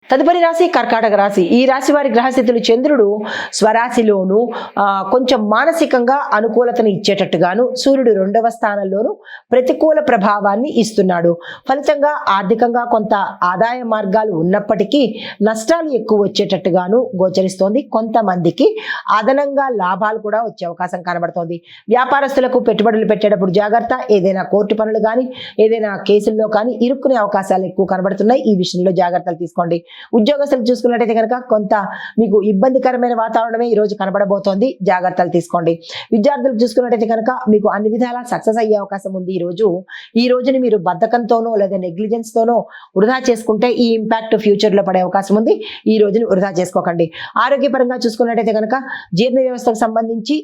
తదుపరి రాశి కర్కాటక రాశి. ఈ రాశి వారి గ్రహస్థితులు చంద్రుడు స్వరాశిలోను కొంచెం మానసికంగా అనుకూలతను ఇచ్చేటట్టుగాను, సూర్యుడు 2వ స్థానంలోను ప్రతికూల ప్రభావాన్ని ఇస్తున్నాడు. ఫలితంగా ఆర్థికంగా కొంత ఆదాయ మార్గాలు ఉన్నప్పటికీ నష్టాలు ఎక్కువ వచ్చేటట్టుగాను గోచరిస్తోంది. కొంతమందికి అదనంగా లాభాలు కూడా వచ్చే అవకాశం కనబడుతోంది. వ్యాపారస్తులకు పెట్టుబడులు పెట్టేటప్పుడు జాగ్రత్త. ఏదైనా కోర్టు పనులు కానీ ఏదైనా కేసుల్లో కానీ ఇరుక్కునే అవకాశాలు ఎక్కువ కనబడుతున్నాయి. ఈ విషయంలో జాగ్రత్తలు తీసుకోండి. ఉద్యోగస్తులు చూసుకున్నట్టయితే కనుక కొంత మీకు ఇబ్బందికరమైన వాతావరణమే ఈ రోజు కనబడబోతోంది. జాగ్రత్తలు తీసుకోండి. విద్యార్థులకు చూసుకున్నట్టయితే కనుక మీకు అన్ని విధాలా సక్సెస్ అయ్యే అవకాశం ఉంది. ఈ రోజుని మీరు బద్ధకంతోనో లేదా నెగ్లిజెన్స్ తోనో వృధా చేసుకుంటే ఈ ఇంపాక్ట్ ఫ్యూచర్ లో పడే అవకాశం ఉంది. ఈ రోజుని వృధా చేసుకోకండి. ఆరోగ్యపరంగా చూసుకున్నట్టయితే కనుక జీర్ణ వ్యవస్థకు సంబంధించి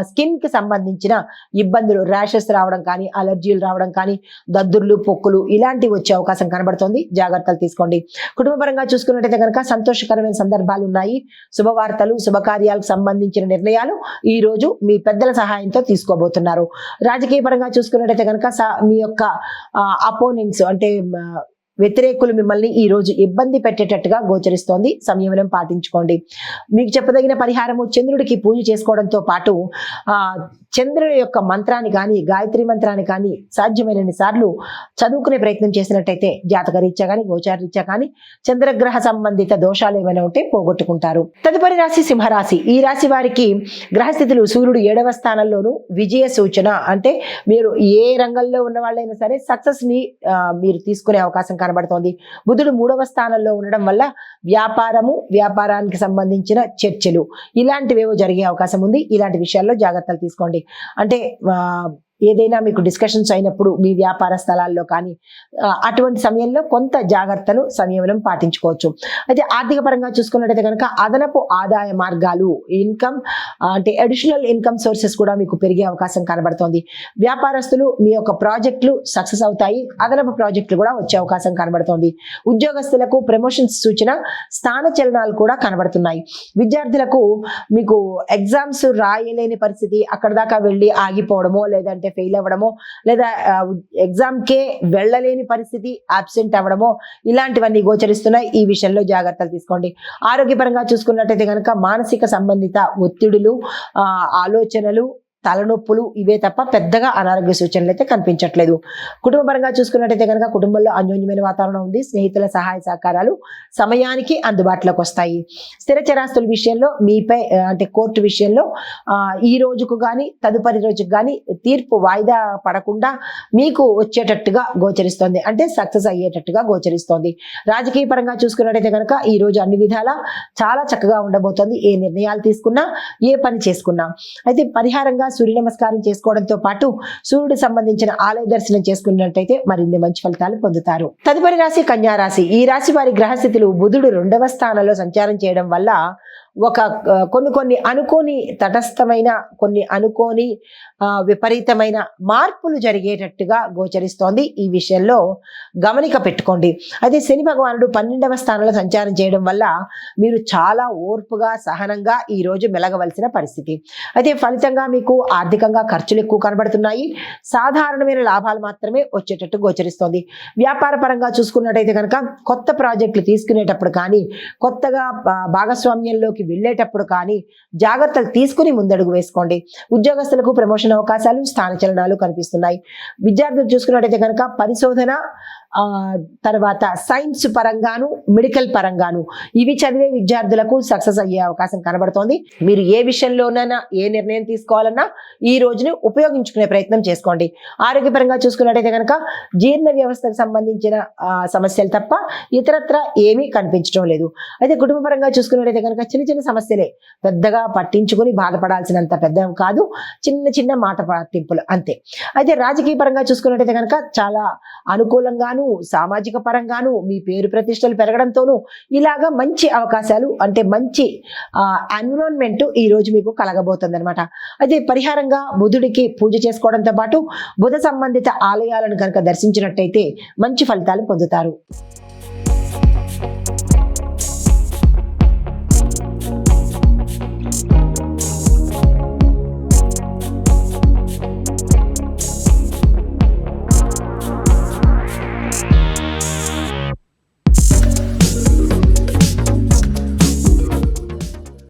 స్కిన్ కి సంబంధించిన ఇబ్బందులు, ర్యాషెస్ రావడం కానీ అలర్జీలు రావడం కానీ దద్దుర్లు పొక్కులు ఇలాంటివి వచ్చే అవకాశం కనబడుతోంది. జాగ్రత్తలు తీసుకోండి. కుటుంబపరంగా చూసుకున్నట్టయితే కనుక సంతోషకరమైన సందర్భాలు ఉన్నాయి. శుభవార్తలు, శుభకార్యాలకు సంబంధించిన నిర్ణయాలు ఈ రోజు మీ పెద్దల సహాయంతో తీసుకోబోతున్నారు. రాజకీయ పరంగా చూసుకున్నట్టయితే కనుక మీ యొక్క అపోనెంట్స్ అంటే వ్యతిరేకులు మిమ్మల్ని ఈ రోజు ఇబ్బంది పెట్టేటట్టుగా గోచరిస్తోంది. సంయమనం పాటించుకోండి. మీకు చెప్పదగిన పరిహారము చంద్రుడికి పూజ చేసుకోవడంతో పాటు చంద్రుడి యొక్క మంత్రాన్ని కానీ గాయత్రి మంత్రాన్ని కానీ సాధ్యమైనన్ని సార్లు చదువుకునే ప్రయత్నం చేసినట్టయితే జాతక రీత్యా కానీ గోచార రీత్యా కానీ చంద్రగ్రహ సంబంధిత దోషాలు ఏమైనా ఉంటే పోగొట్టుకుంటారు. తదుపరి రాశి సింహరాశి. ఈ రాశి వారికి గ్రహస్థితులు సూర్యుడు 7వ స్థానంలోను విజయ సూచన. అంటే మీరు ఏ రంగంలో ఉన్న వాళ్ళైనా సరే సక్సెస్ ని మీరు తీసుకునే అవకాశం కనబడుతోంది. బుధుడు 3వ స్థానంలో ఉండడం వల్ల వ్యాపారానికి సంబంధించిన చర్చలు ఇలాంటివేవో జరిగే అవకాశం ఉంది. ఇలాంటి విషయాల్లో జాగ్రత్తలు తీసుకోండి. అంటే ఏదైనా మీకు డిస్కషన్స్ అయినప్పుడు మీ వ్యాపార స్థలాల్లో కానీ అటువంటి సమయంలో కొంత జాగ్రత్తలు సంయమనం పాటించుకోవచ్చు. అయితే ఆర్థిక పరంగా చూసుకున్నట్టయితే కనుక అదనపు ఆదాయ మార్గాలు, ఇన్కమ్ అంటే అడిషనల్ ఇన్కమ్ సోర్సెస్ కూడా మీకు పెరిగే అవకాశం కనబడుతోంది. వ్యాపారస్తులు మీ యొక్క ప్రాజెక్టులు సక్సెస్ అవుతాయి. అదనపు ప్రాజెక్టులు కూడా వచ్చే అవకాశం కనబడుతోంది. ఉద్యోగస్తులకు ప్రమోషన్స్ సూచన, స్థాన చలనాలు కూడా కనబడుతున్నాయి. విద్యార్థులకు మీకు ఎగ్జామ్స్ రాయలేని పరిస్థితి, అక్కడ దాకా వెళ్ళి ఆగిపోవడమో లేదంటే ఫెయిల్ అవ్వడమో లేదా ఎగ్జామ్ కే వెళ్ళలేని పరిస్థితి, అబ్సెంట్ అవ్వడమో ఇలాంటివన్నీ గోచరిస్తున్నాయి. ఈ విషయంలో జాగ్రత్తలు తీసుకోండి. ఆరోగ్యపరంగా చూసుకున్నట్టయితే కనుక మానసిక సంబంధిత ఒత్తిడులు, ఆలోచనలు, తలనొప్పులు ఇవే తప్ప పెద్దగా అనారోగ్య సూచనలు అయితే కనిపించట్లేదు. కుటుంబపరంగా చూసుకున్నట్టయితే కనుక కుటుంబంలో అన్యోన్యమైన వాతావరణం ఉంది. స్నేహితుల సహాయ సహకారాలు సమయానికి అందుబాటులోకి వస్తాయి. స్థిర చరాస్తుల విషయంలో మీపై అంటే కోర్టు విషయంలో ఈ రోజుకు కానీ తదుపరి రోజుకు కానీ తీర్పు వాయిదా పడకుండా మీకు వచ్చేటట్టుగా గోచరిస్తోంది. అంటే సక్సెస్ అయ్యేటట్టుగా గోచరిస్తోంది. రాజకీయ పరంగా చూసుకున్నట్టయితే కనుక ఈ రోజు అన్ని విధాలా చాలా చక్కగా ఉండబోతోంది. ఏ నిర్ణయాలు తీసుకున్నా, ఏ పని చేసుకున్నా. అయితే పరిహారంగా సూర్య నమస్కారం చేసుకోవడంతో పాటు సూర్యుడికి సంబంధించిన ఆలయ దర్శనం చేసుకున్నట్టయితే మరిన్ని మంచి ఫలితాలు పొందుతారు. తదుపరి రాశి కన్యా రాశి. ఈ రాశి వారి గ్రహస్థితులు బుధుడు 2వ స్థానంలో సంచారం చేయడం వల్ల కొన్ని అనుకోని తటస్థమైన కొన్ని అనుకోని విపరీతమైన మార్పులు జరిగేటట్టుగా గోచరిస్తోంది. ఈ విషయంలో గమనిక పెట్టుకోండి. అయితే శని భగవానుడు 12వ స్థానంలో సంచారం చేయడం వల్ల మీరు చాలా ఓర్పుగా సహనంగా ఈ రోజు మెలగవలసిన పరిస్థితి. అయితే ఫలితంగా మీకు ఆర్థికంగా ఖర్చులు ఎక్కువ కనబడుతున్నాయి. సాధారణమైన లాభాలు మాత్రమే వచ్చేటట్టు గోచరిస్తోంది. వ్యాపార పరంగా చూసుకున్నట్టయితే కనుక కొత్త ప్రాజెక్టులు తీసుకునేటప్పుడు కానీ కొత్తగా భాగస్వామ్యంలోకి వెళ్ళేటప్పుడు కానీ జాగ్రత్తలు తీసుకుని ముందడుగు వేసుకోండి. ఉద్యోగస్తులకు ప్రమోషన్ అవకాశాలు, స్థాన చలనాలు కనిపిస్తున్నాయి. విద్యార్థులు చూసుకున్నట్టయితే కనుక పరిశోధన, తర్వాత సైన్స్ పరంగాను మెడికల్ పరంగాను ఇవి చదివే విద్యార్థులకు సక్సెస్ అయ్యే అవకాశం కనబడుతోంది. మీరు ఏ విషయంలోనైనా ఏ నిర్ణయం తీసుకోవాలన్నా ఈ రోజుని ఉపయోగించుకునే ప్రయత్నం చేసుకోండి. ఆరోగ్యపరంగా చూసుకున్నట్టయితే కనుక జీర్ణ వ్యవస్థకు సంబంధించిన సమస్యలు తప్ప ఇతరత్ర ఏమీ కనిపించడం లేదు. అయితే కుటుంబ పరంగా చూసుకున్నట్టయితే కనుక చిన్న చిన్న సమస్యలే, పెద్దగా పట్టించుకుని బాధపడాల్సినంత పెద్ద కాదు, చిన్న చిన్న మాట పట్టింపులు అంతే. అయితే రాజకీయ పరంగా చూసుకున్నట్టయితే కనుక చాలా అనుకూలంగాను సామాజిక పరంగాను మీ పేరు ప్రతిష్టలు పెరగడంతోనూ ఇలాగా మంచి అవకాశాలు అంటే మంచి ఎన్విరాన్మెంట్ ఈ రోజు మీకు కలగబోతుంది అనమాట. అయితే పరిహారంగా బుధుడికి పూజ చేసుకోవడంతో పాటు బుధ సంబంధిత ఆలయాలను కనుక దర్శించినట్టయితే మంచి ఫలితాలు పొందుతారు.